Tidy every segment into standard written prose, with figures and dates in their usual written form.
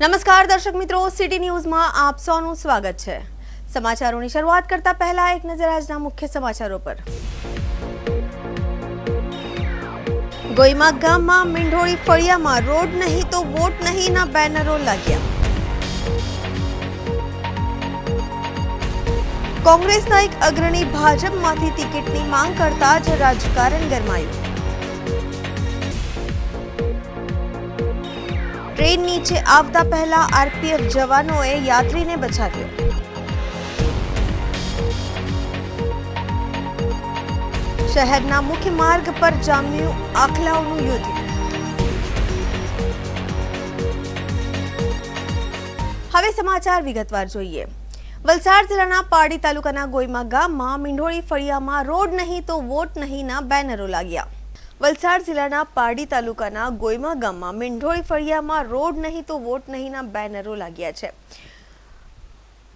નમસ્કાર દર્શક મિત્રો, સિટી ન્યૂઝમાં આપ સૌનું સ્વાગત છે। સમાચારોની શરૂઆત કરતા પહેલા એક નજર આજના મુખ્ય સમાચારો પર। ગોઈમા ગામમાં મીંઢોળી ફળિયામાં રોડ નહીં તો વોટ નહીંના બેનરો લાગ્યા। કોંગ્રેસના એક અગ્રણી ભાજપમાંથી ટિકિટની માંગ કરતા જ રાજકારણ ગરમાયું। ट्रेन नीचे आवता पहला आरपीएफ जवानों यात्री ने बचाव्यो। शहरना मुख्य मार्ग पर जाम्यु आखलाओनु युद्ध। हवे समाचार विगतवार जोईए। वलसाड जिल्लाना पारडी तालुकाना गोईमा गाममां मींढोળી ફળિયામાં રોડ નહીં તો વોટ નહીંના બેનરો લાગ્યા। વલસાડ જિલ્લાના પારડી તાલુકાના ગોઈમા ગામમાં મીંઢોળી ફળિયામાં રોડ નહીં તો વોટ નહીંના બેનરો લાગ્યા છે।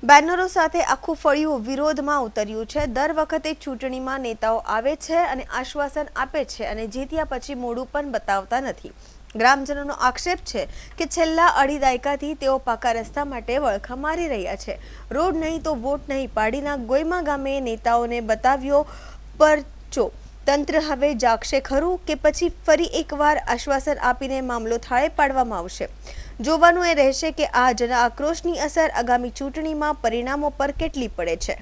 બેનરો સાથે આખું ફળિયું વિરોધમાં ઉતર્યું છે। દર વખતે ચૂંટણીમાં નેતાઓ આવે છે અને આશ્વાસન આપે છે અને જીત્યા પછી મોઢું પણ બતાવતા નથી। ગ્રામજનોનો આક્ષેપ છે કે છેલ્લા અઢી દાયકાથી તેઓ પાકા રસ્તા માટે વળખા મારી રહ્યા છે। રોડ નહીં તો વોટ નહીં પારડીના ગોઈમા ગામે નેતાઓને બતાવ્યો પરચો। તંત્ર હવે જાગશે ખરું કે પછી ફરી એકવાર આશ્વાસન આપીને મામલો થાળે પાડવામાં આવશે? જોવાનું એ રહેશે કે આ જન આક્રોશની અસર આગામી ચૂંટણીમાં પરિણામો પર કેટલી પડે છે।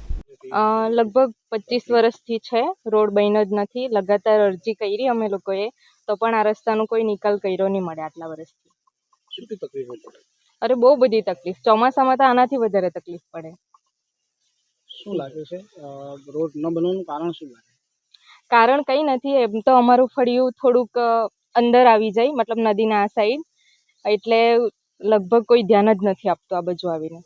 લગભગ 25 વર્ષથી છે, રોડ બન્યો જ નથી। લગાતાર અરજી કરી અમે લોકોએ, તો પણ આ રસ્તાનો કોઈ નિકાલ કર્યો નહીં મળે આટલા વર્ષથી। શું તકલીફ પડે? અરે બહુ બધી તકલીફ, ચોમાસામાં તો આનાથી વધારે તકલીફ પડે। શું લાગે છે રોડ ન બનવાનું કારણ શું લાગે? કારણ કંઈ નથી, એમ તો અમારું ફળિયું થોડુંક અંદર આવી જાય, મતલબ નદીના આ સાઈડ, એટલે લગભગ કોઈ ધ્યાન જ નથી આપતું આ બાજુ આવીને।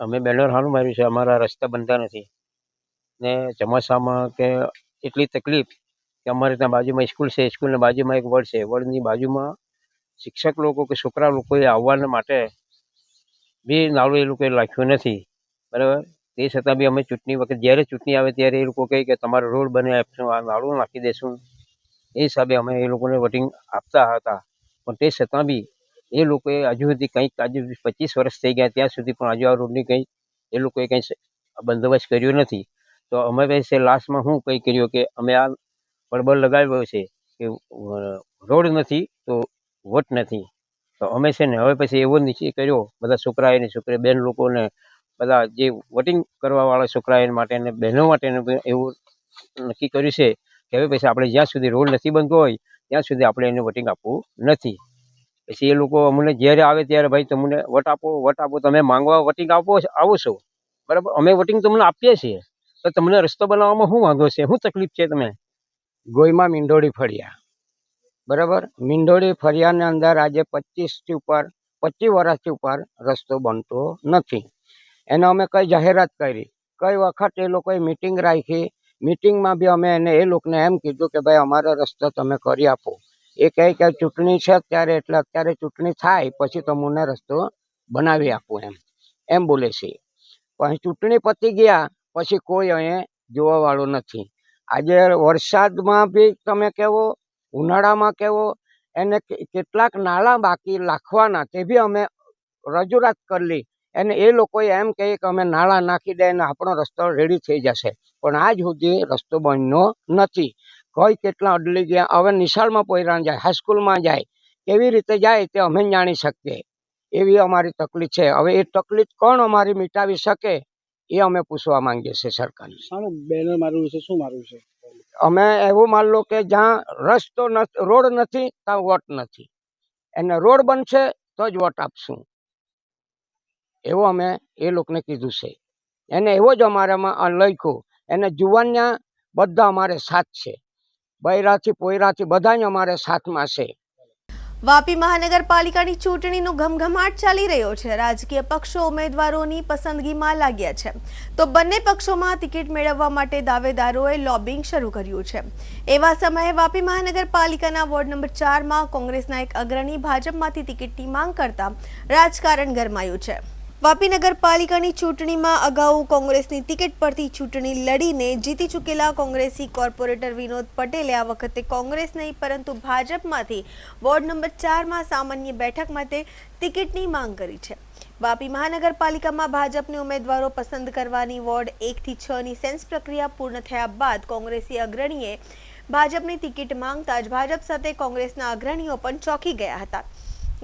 અમે બેનર સારું માર્યું છે, અમારા રસ્તા બનતા નથી ને ચોમાસામાં કે એટલી તકલીફ કે અમારે ત્યાં બાજુમાં સ્કૂલ છે, સ્કૂલની બાજુમાં એક વડ છે, વડની બાજુમાં શિક્ષક લોકો કે છોકરા લોકોએ આવવાના માટે બી નાળું એ લોકોએ રાખ્યું નથી, બરાબર। તે છતાં બી અમે ચૂંટણી વખત જ્યારે ચૂંટણી આવે ત્યારે એ લોકો કહે કે તમારો રોડ બને આપશું, આ નાળું નાખી દેશું। એ હિસાબે અમે એ લોકોને વોટિંગ આપતા હતા, પણ તે છતાં બી એ લોકોએ હજુ સુધી કંઈક આજે 25 વર્ષ થઈ ગયા ત્યાં સુધી પણ હજુ આ રોડની કંઈ એ લોકોએ કંઈ બંદોબસ્ત કર્યો નથી। તો અમે પાસે લાસ્ટમાં શું કંઈ કર્યું કે અમે આ બળબડ લગાવ્યો છે કે રોડ નથી તો વોટ નથી। તો અમે છે ને હવે પછી એવો નિશ્ચય કર્યો બધા છોકરાઓને છોકરી બેન લોકોને બધા જે વોટિંગ કરવા વાળા છોકરા માટે અને બહેનો માટે એવું નક્કી કર્યું છે કે હવે પછી આપણે જ્યાં સુધી રોડ નથી બનતો હોય ત્યાં સુધી આપણે એને વોટિંગ આપવું નથી। પછી એ લોકો અમને જ્યારે આવે ત્યારે ભાઈ તમને વોટ આપો, તમે માંગવા વોટિંગ આવો છો, બરાબર। અમે વોટિંગ તમને આપીએ છીએ, તો તમને રસ્તો બનાવવામાં શું વાંધો છે, શું તકલીફ છે તમે? ગોઈમા મીંઢોળી ફળિયા, બરાબર। મીંઢોળી ફળિયાની અંદર આજે 25 વર્ષથી ઉપર રસ્તો બનતો નથી। એને અમે કઈ જાહેરાત કરી, કઈ વખત એ લોકોએ મિટિંગ રાખી, મિટિંગમાં બી અમે એને એ લોકોને એમ કીધું કે ભાઈ અમારો રસ્તો તમે કરી આપો। એ કહે કે ચૂંટણી છે અત્યારે, એટલે અત્યારે ચૂંટણી થાય પછી તમને રસ્તો બનાવી આપું એમ બોલે છે। પણ ચૂંટણી પતી ગયા પછી કોઈ અહીંયા જોવા વાળું નથી। આજે વરસાદમાં બી તમે કહેવો, ઉનાળામાં કહેવો, એને કેટલાક નાણાં બાકી નાખવાના તે બી અમે રજૂઆત કરી અને એ લોકોએ એમ કહે કે અમે નાણાં નાખી દે અને આપણો રસ્તો રેડી થઈ જશે, પણ આજ સુધી રસ્તો બન્યો નથી। કોઈ કેટલા અડલી ગયા, હવે નિશાળમાં પોયરાન જાય, હાઈસ્કૂલમાં જાય, કેવી રીતે જાય તે અમે જાણી શકીએ, એવી અમારી તકલીફ છે। હવે એ તકલીફ કોણ અમારી મિટાવી શકે એ અમે પૂછવા માંગીએ છીએ સરકારને। શાનું બેનર માર્યું છે, શું માર્યું છે? અમે એવું માન લો કે જ્યાં રસ્તો નથી, રોડ નથી ત્યાં વોટ નથી, એને રોડ બનશે તો જ વોટ આપશું, એવું અમે એ લોકોને કીધું છે। એને એવો જ અમારામાં લખ્યું, એને જુવાનિયા બધા અમારે સાથ છે, બૈરાથી પોયરાથી બધા જ અમારે સાથમાં છે। વાપી મહાનગરપાલિકાની ચૂંટણીનો ઘમઘમાટ ચાલી રહ્યો છે। રાજકીય પક્ષો ઉમેદવારોની પસંદગીમાં લાગ્યા છે, તો બંને પક્ષોમાં ટિકિટ મેળવવા માટે દાવેદારોએ લોબિંગ શરૂ કર્યું છે। એવા સમયે વાપી મહાનગરપાલિકાના વોર્ડ નંબર 4માં કોંગ્રેસના એક અગ્રણી ભાજપમાંથી ટિકિટની માંગ કરતા રાજકારણ ગરમાયું છે। વાપી નગરપાલિકાની ચૂંટણીમાં અગાઉ કોંગ્રેસની ટિકિટ પરથી ચૂંટણી લડીને જીતી ચૂકેલા કોંગ્રેસી કોર્પોરેટર વિનોદ પટેલે આ વખતે કોંગ્રેસ નહીં પરંતુ ભાજપમાંથી વોર્ડ નંબર 4માં સામાન્ય બેઠક માટે ટિકિટની માંગ કરી છે. વાપી મહાનગરપાલિકામાં ભાજપની ઉમેદવારો પસંદ કરવાની વોર્ડ 1 થી 6ની સેન્સ પ્રક્રિયા પૂર્ણ થયા બાદ કોંગ્રેસી અગ્રણીએ ભાજપની ટિકિટ માંગતા જ ભાજપ સાથે કોંગ્રેસના અગ્રણીઓ પણ ચોંકી ગયા હતા.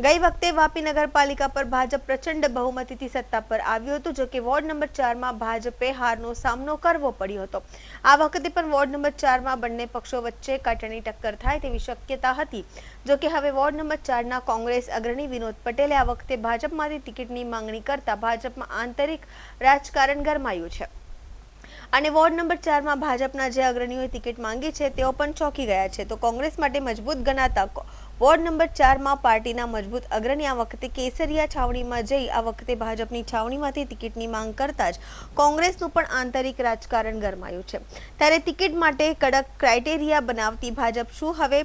ગઈ વખતે વાપી નગરપાલિકા પર ભાજપ પ્રચંડ બહુમતીથી સત્તા પર આવ્યું હતું, જો કે વોર્ડ નંબર 4માં ભાજપે હારનો સામનો કરવો પડ્યો હતો. આ વખતે પણ વોર્ડ નંબર 4માં બંને પક્ષો વચ્ચે કાંટાની ટક્કર થાય તેવી શક્યતા હતી, જો કે હવે વોર્ડ નંબર 4ના કોંગ્રેસ અગ્રણી વિનોદ પટેલે આ વખતે ભાજપમાંથી ટિકિટની માંગણી કરતા ભાજપમાં આંતરિક રાજકારણ ગરમાયું છે અને વોર્ડ નંબર 4માં ભાજપના જે અગ્રણીઓએ ટિકિટ માંગી છે તેઓ પણ ચોંકી ગયા છે. તો કોંગ્રેસ માટે મજબૂત ગણાતા વોર્ડ નંબર 4માં પાર્ટીના મજબૂત અગ્રણી આ વખતે કેસરિયા છાવણીમાં જઈ આ વખતે ભાજપની છાવણીમાંથી ટિકિટની માંગ કરતા જ કોંગ્રેસનું પણ આંતરિક રાજકારણ ગરમાયું છે. ત્યારે ટિકિટ માટે કડક ક્રાઇટેરિયા બનાવતી ભાજપ શું હવે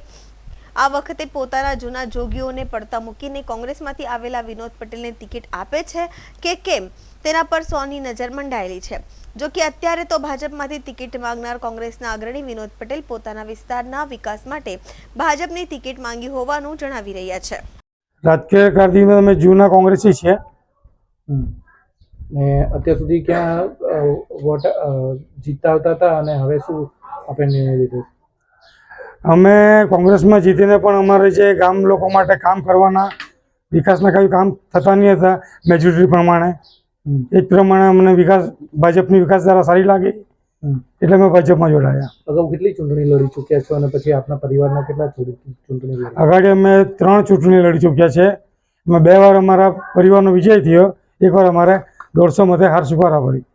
આ વખતે પોતાના જૂના જોગીઓને પડતા મૂકીને કોંગ્રેસમાંથી આવેલા વિનોદ પટેલને ટિકિટ આપે છે કે કેમ, તેના પર સૌની નજર મંડાયેલી છે. જો કે અત્યારે તો ભાજપમાંથી ટિકિટ માંગનાર કોંગ્રેસના અગ્રણી વિનોદ પટેલ પોતાના વિસ્તારના વિકાસ માટે ભાજપની ટિકિટ માંગી હોવાનું જણાવી રહ્યા છે. રાજકીય કારકિર્દીમાં અમે જૂના કોંગ્રેસી છે ને અત્યાર સુધી ક્યાં વોટ જીતતા આવતા હતા અને હવે શું આપણે નિર્ણય લીધો? અમે કોંગ્રેસમાં જીતીને પણ અમારે જે ગામ લોકો માટે કામ કરવાના વિકાસના કઈ કામ થતા નહીં હતા મેજોરિટી પ્રમાણે, એ જ પ્રમાણે અમને ભાજપની વિકાસધારા સારી લાગી એટલે અમે ભાજપમાં જોડાયા. અગાઉ કેટલી ચૂંટણી લડી ચૂક્યા છો અને પછી આપના પરિવારના કેટલા ચૂંટણી લડી? આગળ અમે 3 ચૂંટણી લડી ચૂક્યા છે. એમાં 2 વાર અમારા પરિવારનો વિજય થયો, 1 વાર અમારે 150 મતે હાર સ્વીકારવા પડી.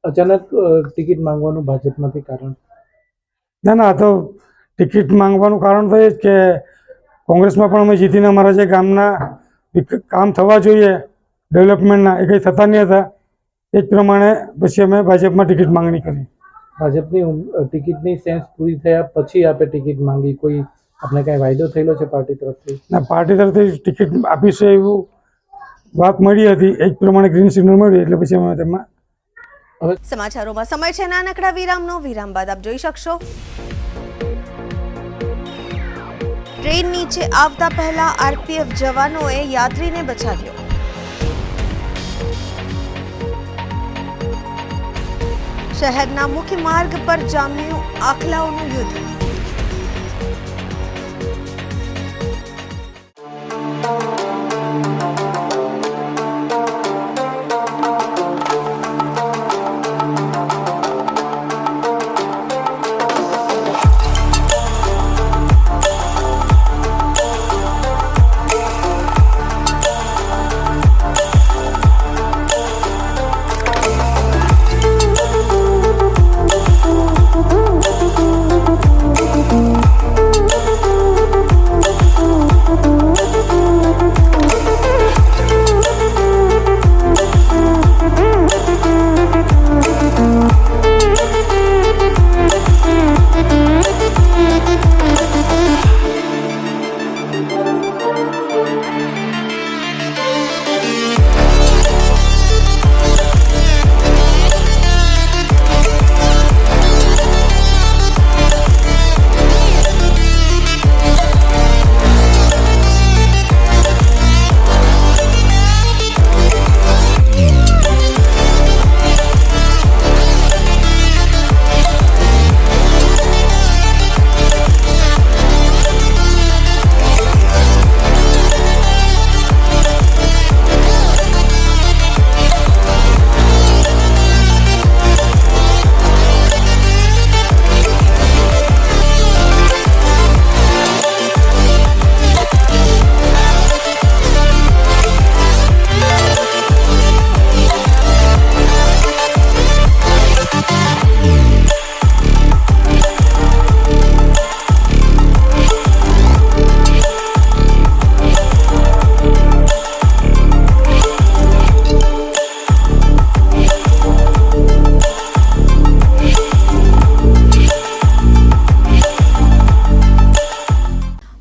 અચાનક ટિકિટ માંગવાનું ભાજપમાંથી કારણ? ના, તો ટિકિટ માંગવાનું કારણ તો એ જ કે કોંગ્રેસમાં પણ અમે જીતીને અમારા જે ગામના કામ થવા જોઈએ ડેવલપમેન્ટના એ કંઈ થતા નહીં હતા, એ જ પ્રમાણે પછી અમે ભાજપમાં ટિકિટ માંગણી કરી. ભાજપની ટિકિટની સેન્સ પૂરી થયા પછી આપે ટિકિટ માંગી, કોઈ આપણે કાંઈ વાયદો થયેલો છે પાર્ટી તરફથી? ના, પાર્ટી તરફથી ટિકિટ આપીશું એવું વાત મળી હતી, એ જ પ્રમાણે ગ્રીન સિગ્નલ મળ્યું એટલે પછી અમે તેમાં. સમાચારોમાં સમય છે નાનકડા વિરામનો. વિરામ બાદ આપ જોઈ શકશો ટ્રેન નીચે આવતા પહેલા આરપીએફ જવાનોએ યાત્રીને બચાવ્યો. શહેરના મુખ્ય માર્ગ પર જામ્યું આખલાઓનું યુદ્ધ.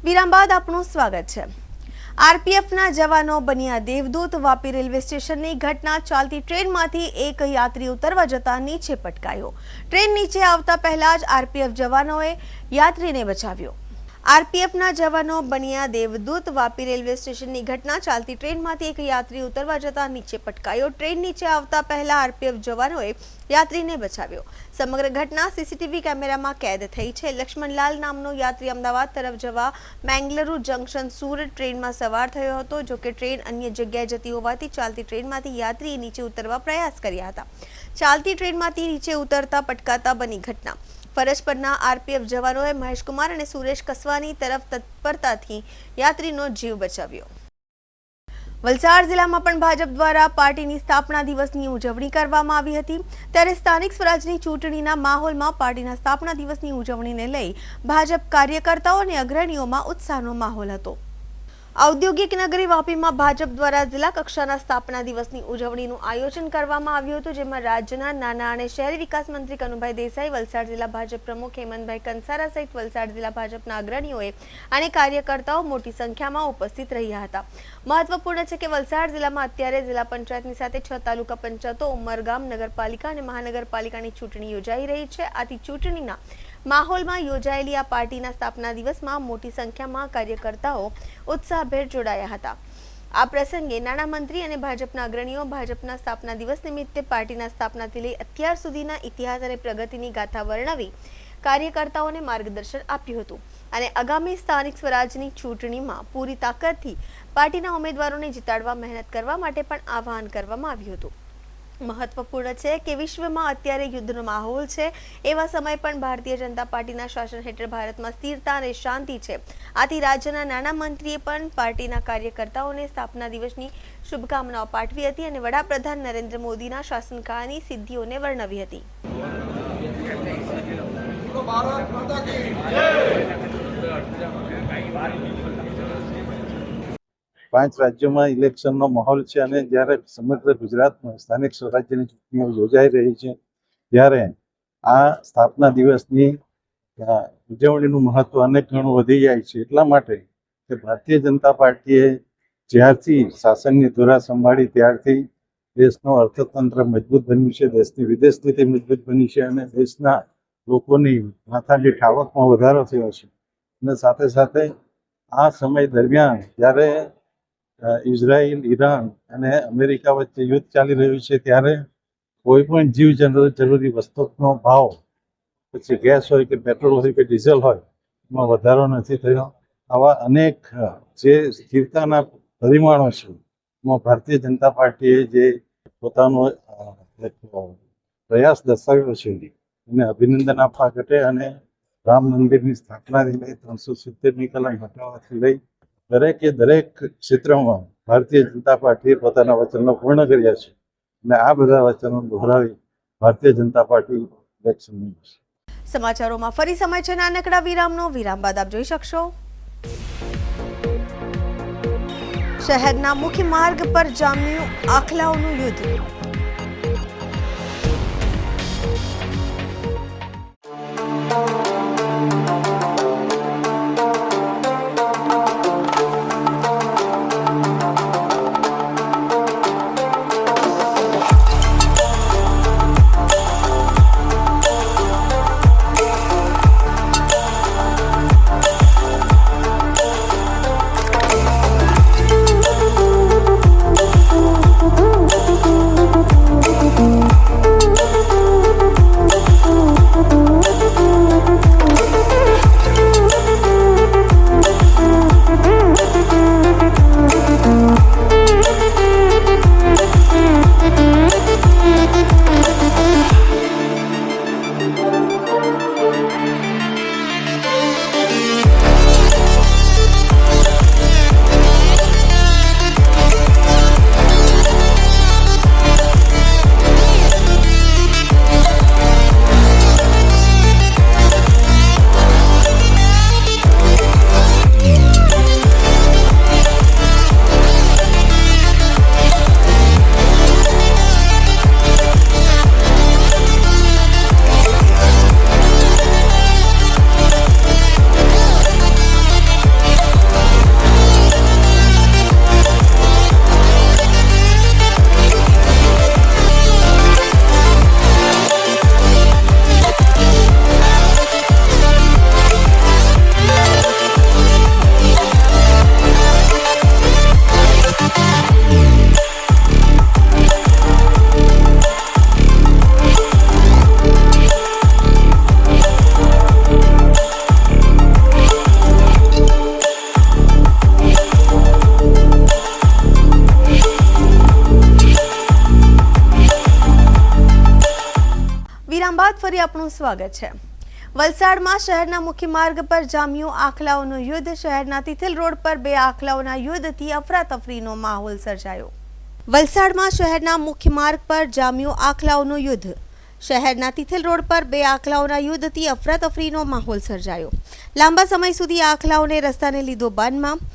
વિરામ બાદ આપનું સ્વાગત છે. આરપીએફના જવાનો બન્યા દેવદૂત. વાપી રેલવે સ્ટેશનની ઘટના. ચાલતી ટ્રેનમાંથી એક યાત્રી ઉતરવા જતા નીચે પટકાયો. ટ્રેન નીચે આવતા પહેલા જ આરપીએફ જવાનોએ યાત્રીને બચાવ્યો. આરપીએફના જવાનો બન્યા દેવદૂત. વાપી રેલવે સ્ટેશનની ઘટના. ચાલતી ટ્રેનમાંથી એક યાત્રી ઉતરવા જતા નીચે પટકાયો. ટ્રેન નીચે આવતા પહેલા આરપીએફ જવાનોએ યાત્રીને બચાવ્યો. સમગ્ર ઘટના સીસીટીવી કેમેરામાં કેદ થઈ છે. લક્ષ્મણલાલ નામનો યાત્રી અમદાવાદ તરફ જવા મેંગલુરુ જંકશન સુરત ટ્રેનમાં સવાર થયો હતો. જોકે ટ્રેન અન્ય જગ્યાએ જતી હોવાથી ચાલતી ટ્રેનમાંથી યાત્રીએ નીચે ઉતરવા પ્રયાસ કર્યા હતા. ચાલતી ટ્રેનમાંથી નીચે ઉતરતા પટકાતા બની ઘટના. ફરજ પરના આરપીએફ જવાનોએ મહેશકુમાર અને સુરેશ કસવાની તરફ તત્પરતાથી યાત્રીનો જીવ બચાવ્યો. વલસાડ જિલ્લામાં પણ ભાજપ દ્વારા પાર્ટીની સ્થાપના દિવસની ઉજવણી કરવામાં આવી હતી. ત્યારે સ્થાનિક સ્વરાજની ચૂંટણીના માહોલમાં પાર્ટીના સ્થાપના દિવસની ઉજવણીને લઈ ભાજપ કાર્યકર્તાઓ અને અગ્રણીઓમાં ઉત્સાહનો માહોલ હતો. ઔદ્યોગિક નગરી વાપીમાં ભાજપ દ્વારા જિલ્લા કક્ષાના સ્થાપના દિવસની ઉજવણીનું આયોજન કરવામાં આવ્યું હતું, જેમાં રાજ્યના નાના અને શહેરી વિકાસ મંત્રી કનુભાઈ દેસાઈ, વલસાડ જિલ્લા ભાજપ પ્રમુખ હેમંતભાઈ કંસારા સહિત વલસાડ જિલ્લા ભાજપના અગ્રણીઓએ અને કાર્યકર્તાઓ મોટી સંખ્યામાં ઉપસ્થિત રહ્યા હતા. મહત્વપૂર્ણ છે કે વલસાડ જિલ્લામાં અત્યારે જિલ્લા પંચાયતની સાથે 6 તાલુકા પંચાયતો, ઉમરગામ નગરપાલિકા અને મહાનગરપાલિકાની ચૂંટણી યોજાઈ રહી છે. આથી ચૂંટણીના માહોલમાં યોજાયેલી આ પાર્ટીના સ્થાપના દિવસમાં મોટી સંખ્યામાં કાર્યકર્તાઓ ઉત્સાહભેર જોડાયા હતા. આ પ્રસંગે નાણામંત્રી અને ભાજપના અગ્રણીઓ ભાજપના સ્થાપના દિવસ નિમિત્તે પાર્ટીના સ્થાપનાથી લઈ અત્યાર સુધીના ઇતિહાસ અને પ્રગતિની ગાથા વર્ણવી કાર્યકર્તાઓને માર્ગદર્શન આપ્યું હતું અને આગામી સ્થાનિક સ્વરાજની ચૂંટણીમાં પૂરી તાકાતથી પાર્ટીના ઉમેદવારોને જીતાડવા મહેનત કરવા માટે પણ આહ્વાન કરવામાં આવ્યું હતું. મહત્વપૂર્ણ છે કે વિશ્વમાં અત્યારે યુદ્ધનો માહોલ છે. એવા સમય પણ ભારતીય જનતા પાર્ટીના શાસન હેઠળ ભારતમાં સ્થિરતા અને શાંતિ છે. આથી રાજ્યના નાણામંત્રીએ પણ પાર્ટીના કાર્યકર્તાઓને સ્થાપના દિવસની શુભકામનાઓ પાઠવી હતી અને વડાપ્રધાન નરેન્દ્ર મોદીના શાસનકાળની સિદ્ધિઓને વર્ણવી હતી. પાંચ રાજ્યોમાં ઇલેક્શનનો માહોલ છે અને જ્યારે સમગ્ર ગુજરાતમાં સ્થાનિક સ્વરાજ્યની ચૂંટણીઓ યોજાઈ રહી છે ત્યારે આ સ્થાપના દિવસની ઉજવણીનું મહત્વ અનેક ગણું વધી જાય છે. એટલા માટે કે ભારતીય જનતા પાર્ટીએ જ્યારથી શાસનની ધુરા સંભાળી ત્યારથી દેશનું અર્થતંત્ર મજબૂત બન્યું છે, દેશની વિદેશ નીતિ મજબૂત બની છે અને દેશના લોકોની માથાદીઠ આવકમાં વધારો થયો છે. અને સાથે સાથે આ સમય દરમિયાન જ્યારે ઇઝરાયલ, ઈરાન અને અમેરિકા વચ્ચે યુદ્ધ ચાલી રહ્યું છે ત્યારે કોઈ પણ જીવ જરૂરી વસ્તુનો ભાવ, પછી ગેસ હોય કે પેટ્રોલ હોય કે ડીઝલ હોય, એમાં વધારો નથી થયો. આવા અનેક જે સ્થિરતાના પરિમાણો છે એમાં ભારતીય જનતા પાર્ટીએ જે પોતાનો પ્રયાસ દર્શાવ્યો છે એને અભિનંદન આપવા ઘટે. અને રામ મંદિરની સ્થાપનાથી લઈ 370મી કલમ હટાવવાથી લઈ દરેક ક્ષેત્રમાં ભારતીય જનતા પાર્ટીએ પોતાના વચનો પૂર્ણ કર્યા છે અને આ બધા વચનો દોહરાવી ભારતીય જનતા પાર્ટી ઇલેક્શન લડશે. સમાચારોમાં ફરી સમય છે નાનકડા વિરામનો. વિરામ બાદ આપ જોઈ શકશો શહેરના મુખ્ય માર્ગ પર જામ્યું આખલાઓનું યુદ્ધ. ફરી આપનું સ્વાગત છે। વલસાડમાં શહેરના મુખ્ય માર્ગ પર જામ્યું આખલાઓનું યુદ્ધ। શહેરના તિથલ રોડ પર બે આખલાઓના યુદ્ધથી અફરાતફરીનો માહોલ સર્જાયો। વલસાડમાં શહેરના મુખ્ય માર્ગ પર જામ્યું આખલાઓનું યુદ્ધ। શહેરના તિથલ રોડ પર બે આખલાઓના યુદ્ધથી અફરાતફરીનો માહોલ સર્જાયો। લાંબા સમય સુધી આખલાઓને રસ્તાને લીધો બાનમાં।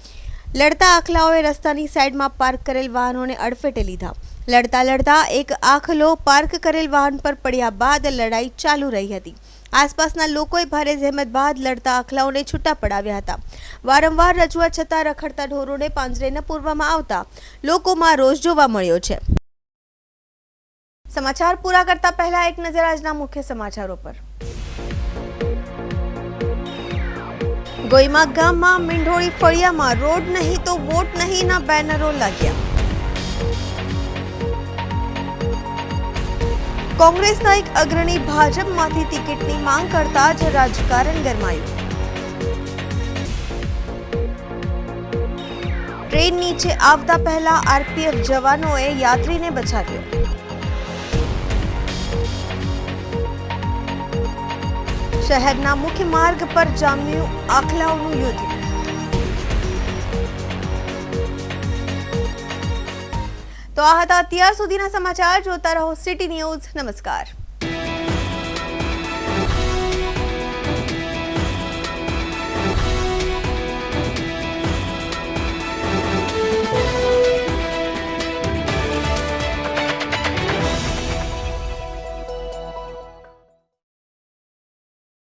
લડતા આખલાઓએ રસ્તાની સાઈડમાં પાર્ક કરેલ વાહનોને અડફેટે લીધા। લડતા એક આખલો પાર્ક કરેલ વાહન પર પડ્યા બાદ લડાઈ ચાલુ રહી હતી। આસપાસના લોકોએ ભારે જહેમત બાદ લડતા આખલાઓને છૂટા પડાવ્યા હતા। વારંવાર રજૂઆત છતાં રખડતા ઢોરોને પાંજરે ન પૂરવામાં આવતા લોકોમાં રોષ જોવા મળ્યો છે। સમાચાર પૂરા કરતા પહેલા એક નજર આજના મુખ્ય સમાચારો પર। ગોઈમા ગામમાં મીંઢોળી ફળિયામાં રોડ નહીં તો વોટ નહીંના બેનરો લાગ્યા। કોંગ્રેસના એક અગ્રણી ભાજપમાંથી ટિકિટની માંગ કરતા જ રાજકારણ ગરમાયું। ટ્રેન નીચે આવતા પહેલા આરપીએફ જવાનોએ યાત્રીને બચાવ્યો। શહેરના મુખ્ય માર્ગ પર જામ્યું આખલાઓનું યુદ્ધ। તો આ હતા અત્યાર સુધીના સમાચાર। જોતા રહો સિટી ન્યૂઝ। નમસ્કાર।